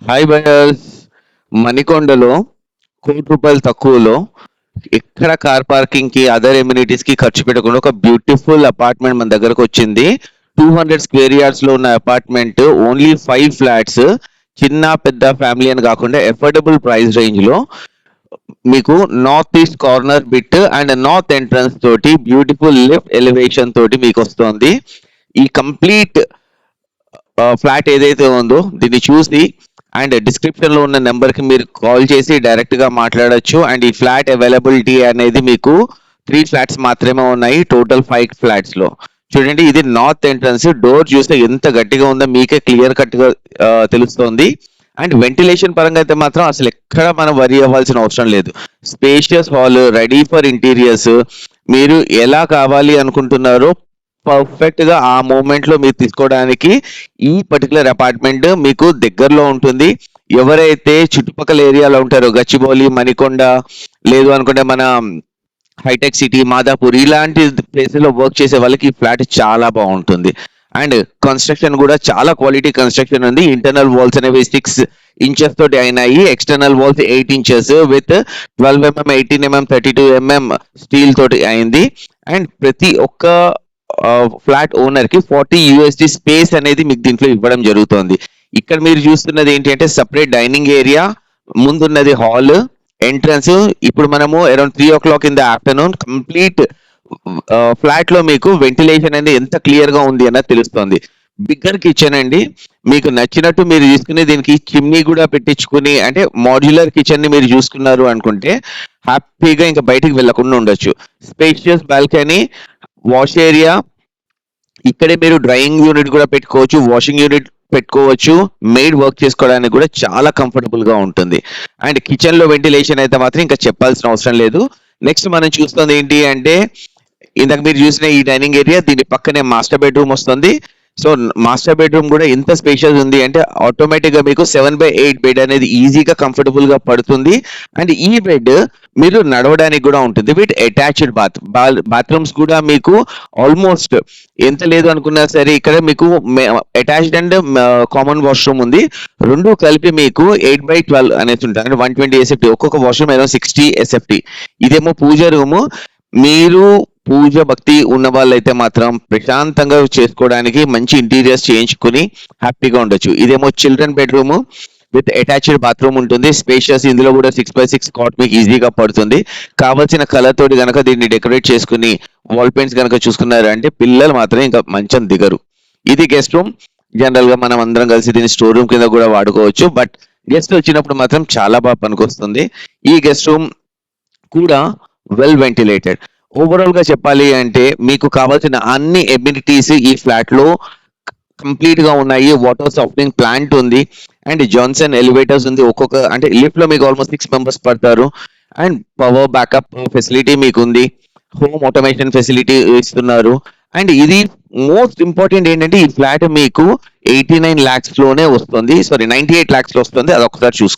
Hi buyers. మణికొండలో ₹1,00,00,000 తక్కువలో ఎక్కడ car parking కి అదర్ ఎమ్యూనిటీస్ కి ఖర్చు పెట్టకుండా ఒక బ్యూటిఫుల్ అపార్ట్మెంట్ మన దగ్గరకు వచ్చింది. 200 స్క్వేర్ యార్డ్స్ లో ఉన్న అపార్ట్మెంట్, ఓన్లీ 5 ఫ్లాట్స్. చిన్న పెద్ద ఫ్యామిలీ అని కాకుండా ఎఫోర్డబుల్ ప్రైస్ రేంజ్ లో మీకు north east corner bit and north entrance తోటి బ్యూటిఫుల్ లిఫ్ట్ ఎలివేషన్ తోటి మీకు వస్తుంది. ఈ కంప్లీట్ ఫ్లాట్ ఏదైతే ఉందో దీన్ని చూసి అండ్ డిస్క్రిప్షన్ లో ఉన్న నెంబర్ కి మీరు కాల్ చేసి డైరెక్ట్ గా మాట్లాడొచ్చు. అండ్ ఈ ఫ్లాట్ అవైలబిలిటీ అనేది మీకు 3 ఫ్లాట్స్ మాత్రమే ఉన్నాయి టోటల్ 5 ఫ్లాట్స్ లో. చూడండి, ఇది నార్త్ ఎంట్రన్స్. డోర్ చూస్తే ఎంత గట్టిగా ఉందో మీకే క్లియర్ కట్ గా తెలుస్తోంది. అండ్ వెంటిలేషన్ పరంగా అయితే మాత్రం అసలు ఎక్కడ మనం వరి అవ్వాల్సిన అవసరం లేదు. Spacious hall, ready for interiors. మీరు ఎలా కావాలి అనుకుంటున్నారో పర్ఫెక్ట్ గా ఆ మూమెంట్ లో మీరు తీసుకోవడానికి ఈ పర్టికులర్ అపార్ట్మెంట్ మీకు దగ్గరలో ఉంటుంది. ఎవరైతే చుట్టుపక్కల ఏరియాలో ఉంటారో, గచ్చిబౌలి, మణికొండ, లేదు అనుకుంటే మన హైటెక్ సిటీ, మాదాపూర్ ఇలాంటి ప్లేసెస్ లో వర్క్ చేసే వాళ్ళకి ఈ ఫ్లాట్ చాలా బాగుంటుంది. అండ్ కన్స్ట్రక్షన్ కూడా చాలా క్వాలిటీ కన్స్ట్రక్షన్ ఉంది. ఇంటర్నల్ వాల్స్ అనేవి 6 ఇంచెస్ తోటి అయినాయి. External walls 8 inches with 12 mm, 18 mm, 32 mm steel తోటి అయింది. అండ్ ప్రతి ఒక్క ఫ్లాట్ ఓనర్ కి $40 స్పేస్ అనేది మీకు దీంట్లో ఇవ్వడం జరుగుతుంది. ఇక్కడ మీరు చూస్తున్నది ఏంటి అంటే సపరేట్ డైనింగ్ ఏరియా, ముందున్నది హాల్, ఎంట్రన్స్. ఇప్పుడు మనము around 3 o'clock in the afternoon. Complete flat లో మీకు వెంటిలేషన్ అనేది ఎంత క్లియర్ గా ఉంది అన్నది తెలుస్తుంది. బిగ్గర్ కిచెన్ అండి. మీకు నచ్చినట్టు మీరు తీసుకుని దీనికి చిమ్నీ కూడా పెట్టించుకుని, అంటే మాడ్యులర్ కిచెన్ ని మీరు చూసుకున్నారు అనుకుంటే హ్యాపీగా ఇంకా బయటికి వెళ్లకుండా ఉండొచ్చు. Spacious balcony, wash area. ఇక్కడే మీరు డ్రైయింగ్ యూనిట్ కూడా పెట్టుకోవచ్చు, వాషింగ్ యూనిట్ పెట్టుకోవచ్చు. మెయిడ్ వర్క్ చేసుకోవడానికి కూడా చాలా కంఫర్టబుల్ గా ఉంటుంది. అండ్ కిచెన్ లో వెంటిలేషన్ అయితే మాత్రం ఇంకా చెప్పాల్సిన అవసరం లేదు. నెక్స్ట్ మనం చూస్తుంది ఏంటి అంటే, ఇందాక మీరు చూసిన ఈ డైనింగ్ ఏరియా, దీని పక్కనే మాస్టర్ బెడ్రూమ్ వస్తుంది. సో మాస్టర్ బెడ్రూమ్ కూడా ఎంత స్పేషియస్ ఉంది అంటే ఆటోమేటిక్ గా మీకు 7/8 బెడ్ అనేది ఈజీగా కంఫర్టబుల్ గా పడుతుంది. అండ్ ఈ బెడ్ మీరు నడవడానికి కూడా ఉంటుంది విత్ అటాచ్డ్ బాత్రూమ్స్ కూడా మీకు ఆల్మోస్ట్ ఎంత లేదు అనుకున్నా సరే ఇక్కడ మీకు అటాచ్డ్ అండ్ కామన్ వాష్రూమ్ ఉంది. రెండు కలిపి మీకు 8/12 అనేసి ఉంటుంది. అంటే 120 SFT. ఒక్కొక్క వాష్రూమ్ ఏదో 60 SFT. ఇదేమో పూజ రూము. మీరు పూజ భక్తి ఉన్న వాళ్ళైతే మాత్రం ప్రశాంతంగా చేసుకోవడానికి మంచి ఇంటీరియర్స్ చేయించుకుని హ్యాపీగా ఉండొచ్చు. ఇదేమో children bedroom with attached bathroom ఉంటుంది. స్పేషియస్. ఇందులో కూడా 6x6 కాట్ మీకు ఈజీగా పడుతుంది. కావాల్సిన కలర్ తోటి కనుక దీన్ని డెకరేట్ చేసుకుని వాల్ పెయింట్స్ కనుక చూసుకున్నారు అంటే పిల్లలు మాత్రం ఇంకా మంచం దిగరు. ఇది గెస్ట్ రూమ్. జనరల్ గా మనం అందరం కలిసి దీన్ని స్టోర్ రూమ్ కింద కూడా వాడుకోవచ్చు. బట్ గెస్ట్ వచ్చినప్పుడు మాత్రం చాలా బాగా పనికొస్తుంది. ఈ గెస్ట్ రూమ్ కూడా వెల్ వెంటిలేటెడ్. ఓవరాల్ గా చెప్పాలి అంటే మీకు కావాల్సిన అన్ని ఎమ్యూనిటీస్ ఈ ఫ్లాట్ లో కంప్లీట్ గా ఉన్నాయి. వాటర్ సాఫ్టనింగ్ ప్లాంట్ ఉంది. అండ్ జాన్సన్ ఎలివేటర్స్ ఉంది. ఒక్కొక్క అంటే లిఫ్ట్ లో మీకు ఆల్మోస్ట్ 6 మెంబర్స్ పడతారు. అండ్ పవర్ బ్యాకప్ ఫెసిలిటీ మీకు ఉంది. హోమ్ ఆటోమేషన్ ఫెసిలిటీ ఇస్తున్నారు. అండ్ ఇది మోస్ట్ ఇంపార్టెంట్ ఏంటంటే ఈ ఫ్లాట్ మీకు 89 lakhs లోనే వస్తుంది. సారీ, 98 lakhs లో వస్తుంది. అది ఒకసారి చూసుకోండి.